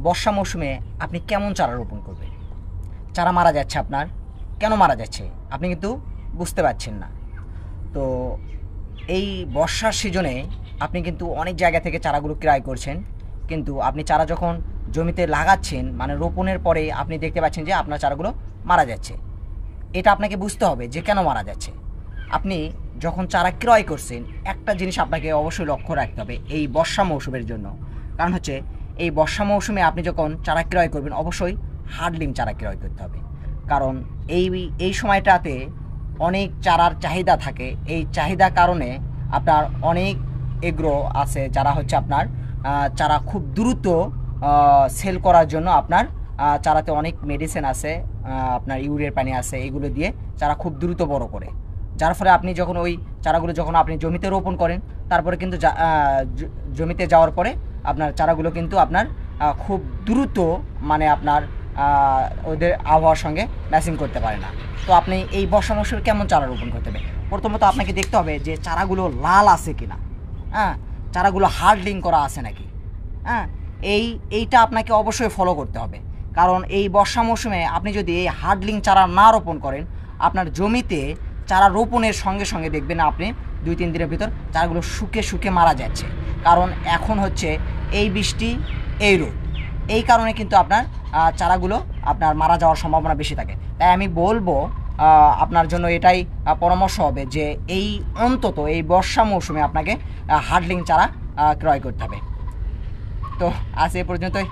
বর্ষা মৌসুমে আপনি কেমন চারা রোপণ করবেন? চারা মারা যাচ্ছে আপনার, কেন মারা যাচ্ছে আপনি কিন্তু বুঝতে পারছেন না। তো এই বর্ষার সিজনে আপনি কিন্তু অনেক জায়গা থেকে চারাগুলো ক্রয় করছেন, কিন্তু আপনি চারা যখন জমিতে লাগাচ্ছেন মানে রোপণের পরে আপনি দেখতে পাচ্ছেন যে আপনার চারাগুলো মারা যাচ্ছে। এটা আপনাকে বুঝতে হবে যে কেন মারা যাচ্ছে। আপনি যখন চারা ক্রয় করছেন একটা জিনিস আপনাকে অবশ্যই লক্ষ্য রাখতে হবে এই বর্ষা মৌসুমের জন্য। কারণ হচ্ছে এই বর্ষা মৌসুমে আপনি যখন চারা ক্রয় করবেন অবশ্যই হার্ডলিং চারা ক্রয় করতে হবে। কারণ এই এই সময়টাতে অনেক চারার চাহিদা থাকে। এই চাহিদার কারণে আপনার অনেক এগ্রো আছে যারা হচ্ছে আপনার চারা খুব দ্রুত সেল করার জন্য আপনার চারাতে অনেক মেডিসিন আছে, আপনার ইউরিয়ার পানি আছে, এগুলো দিয়ে চারা খুব দ্রুত বড় করে। যার ফলে আপনি যখন ওই চারাগুলো যখন আপনি জমিতে রোপণ করেন তারপরে কিন্তু জমিতে যাওয়ার পরে আপনার চারাগুলো কিন্তু আপনার খুব দ্রুত মানে আপনার ওদের আবহাওয়ার সঙ্গে ম্যাচিং করতে পারে না। তো আপনি এই বর্ষা মৌসুমে কেমন চারা রোপণ করতে হবে? প্রথমত আপনাকে দেখতে হবে যে চারাগুলো লাল আছে কিনা, হ্যাঁ, চারাগুলো হার্ডলিং করা আছে নাকি, হ্যাঁ, এইটা আপনাকে অবশ্যই ফলো করতে হবে। কারণ এই বর্ষা মৌসুমে আপনি যদি এই হার্ডলিং চারা না রোপণ করেন আপনার জমিতে চারা রোপণের সঙ্গে সঙ্গে দেখবেন আপনি 2-3 দিনের ভিতর চারাগুলো শুকে শুকে মারা যাচ্ছে। কারণ এখন হচ্ছে এই বৃষ্টি এই রোদ, এই কারণে কিন্তু আপনার চারাগুলো আপনার মারা যাওয়ার সম্ভাবনা বেশি থাকে। তাই আমি বলবো আপনার জন্য এটাই পরামর্শ হবে যে অন্তত এই বর্ষা মৌসুমে আপনাকে হার্ডলিং চারা ক্রয় করতে হবে। তো আজ এ পর্যন্তই।